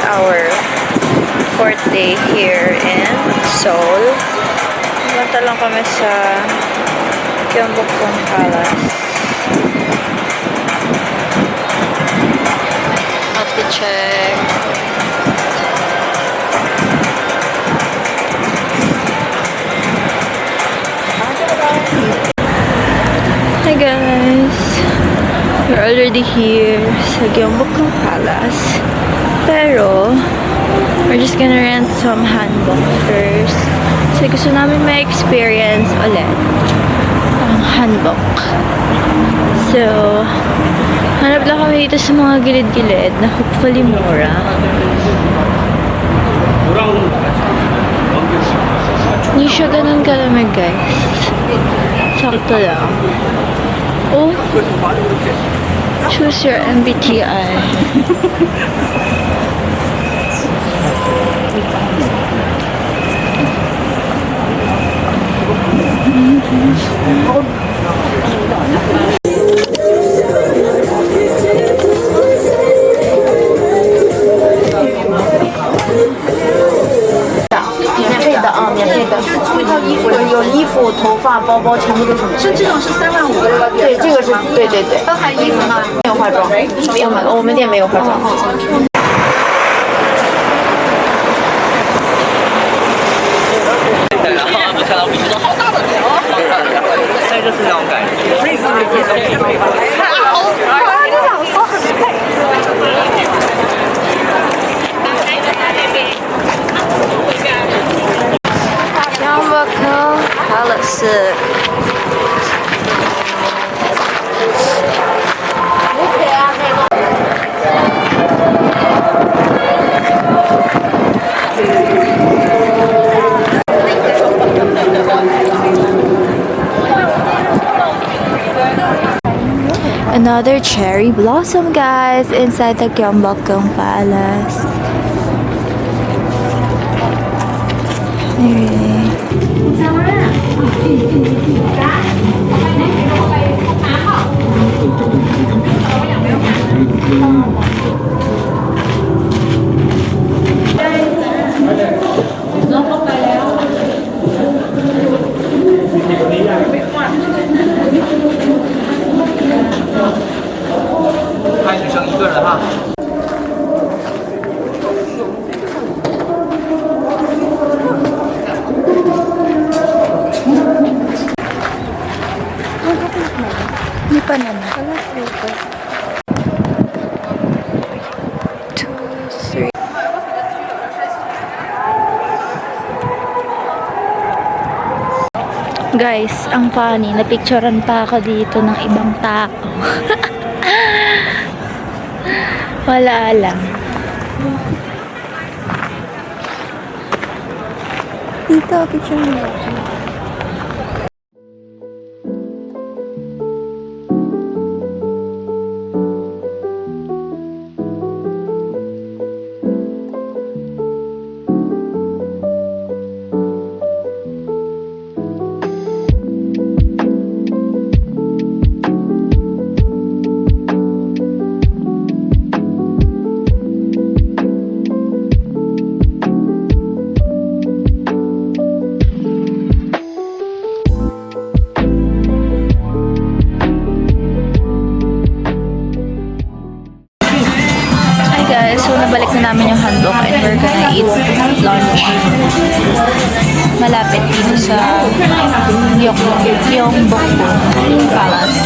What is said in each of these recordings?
our fourth day here in Seoul. Punta lang kami sa Gyeongbokgung Palace. Outfit check. Hi guys! We're already here sa Gyeongbokgung Palace. Pero, we're just gonna rent some hanbok first. Kasi gusto namin may experience ulit ang hanbok. So, hanap lang kami dito sa mga gilid-gilid na hopefully mura. Hindi siya ganun kalamig guys. Sakto lang. Oh, choose your MBTI.有衣服、头发、包包，全部都是这种是35000的。对，这个是对。包含衣服吗？没有化妆，我们店没有化妆。对，然后我们看到比如说好大的鸟，那就是那种感觉。Gyeongbokgung Palace. Another cherry blossom, guys, inside the Gyeongbokgung Palace. Hindi pa naman. 2, 3. Guys, ang funny, napicturean pa ako dito ng ibang tao. Wala lang. Dito, picture mo. So, nabalik na namin yung handok and we're gonna eat lunch. Malapit dito sa Gyeongbokgung Palace.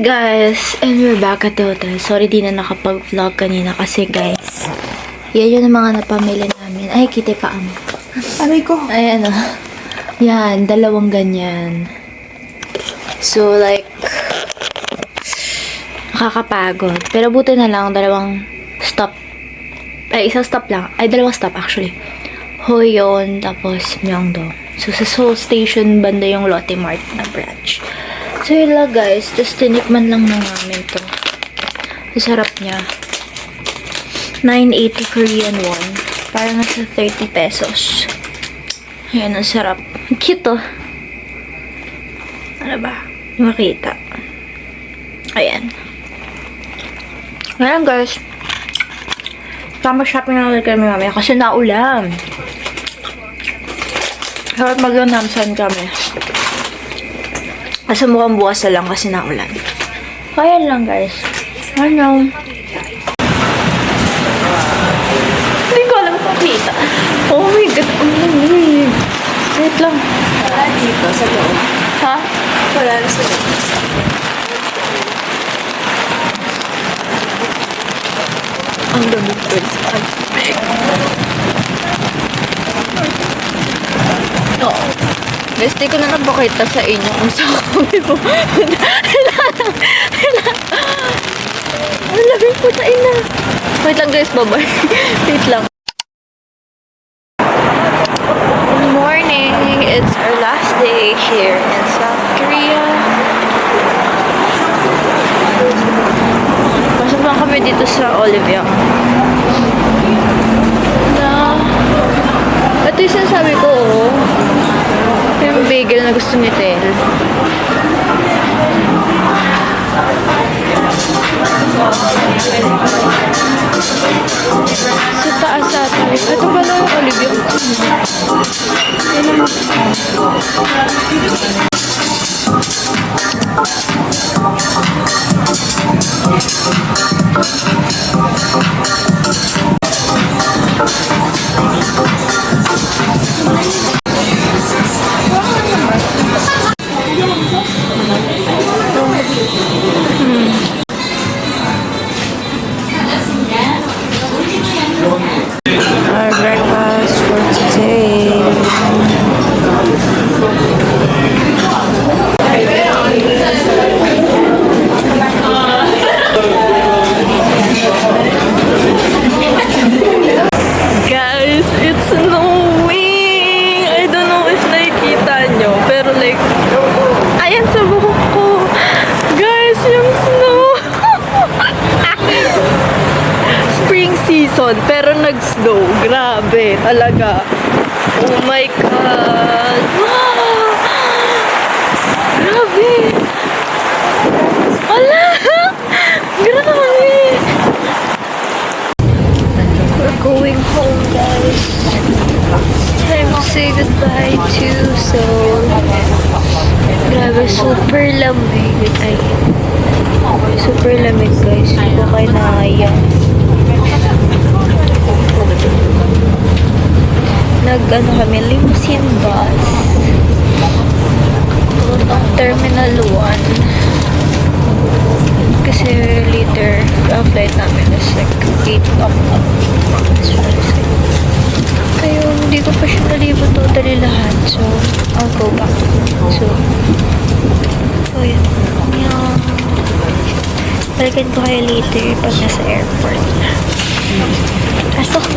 Guys, and we're back at the hotel. Sorry di na nakapag-vlog kanina kasi guys, yan yung mga napamili namin. Ay, kite pa mo. Aray ko. Ay, ano. Yan, dalawang ganyan. So, like, nakakapagod. Pero buti na lang, dalawang stop. Ay, isang stop lang. Ay, dalawang stop actually. Hoyon, tapos Myeongdong. So, sa Seoul Station, banda yung Lotte Mart na branch. So, yun lang guys. Tapos, tinikman lang na namin to. Masarap niya. 980 Korean won. Parang nasa 30 pesos. Ayan, ang sarap. Ang cute oh. Ano ba? Makita. Ayan. Ngayon guys. Tama shopping na ulit kami mamaya kasi naulan. Harap mag-namsan kami. Kasi mukhang bukas na lang kasi naulan. Ayan lang guys. Ano? Hindi ko alam kung kita. Oh my god, ang lamig. Wait lang. Wala dito sa loob. Ha? Wala na sa loob. Ang lamig guys. Oo. Guys, di ko na napakita sa inyo kung saan kami po. Ang lamig po na ina. Wait lang guys, bye-bye. Wait lang. Good morning. It's our last day here in South Korea. Pasok lang kami dito sa Olivia. Ito yung sinasabi ko, oh. Yung bagel na gusto ni Tel. Sa taas natin. Ito pala yung Olivia. Yan naman. Our breakfast for today. Guys, it's snowing! I don't know if nakikita nyo, pero like, ayan sa buhok ko. Guys, yung snow! Spring season, pero nag-snow. Grabe, talaga. Oh my God! Wow! Grabe! Wala! Grabe! We're going home, guys. It's time to say goodbye to Seoul. Grabe, super lamig. Ay, super lamig, guys. Hindi ko kayo nakaya. Nag-ano kami, limousine bus. Terminal 1. Kasi later, ang flight namin is like 8 o'clock. Kaya hindi ko pa siya nalibot totally lahat. So, I'll go back. So yun. Balikan ko kayo later pag nasa airport. Pasok!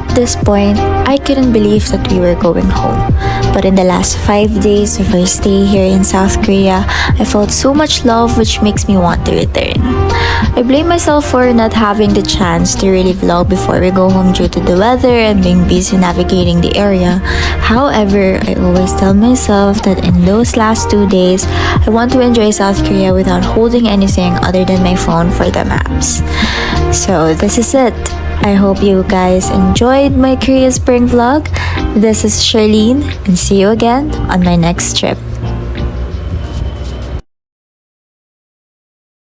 At this point, I couldn't believe that we were going home. But in the last 5 days of our stay here in South Korea, I felt so much love which makes me want to return. I blame myself for not having the chance to really vlog before we go home due to the weather and being busy navigating the area. However, I always tell myself that in those last 2 days, I want to enjoy South Korea without holding anything other than my phone for the maps. So this is it. I hope you guys enjoyed my Korea Spring vlog. This is Charlene, and see you again on my next trip.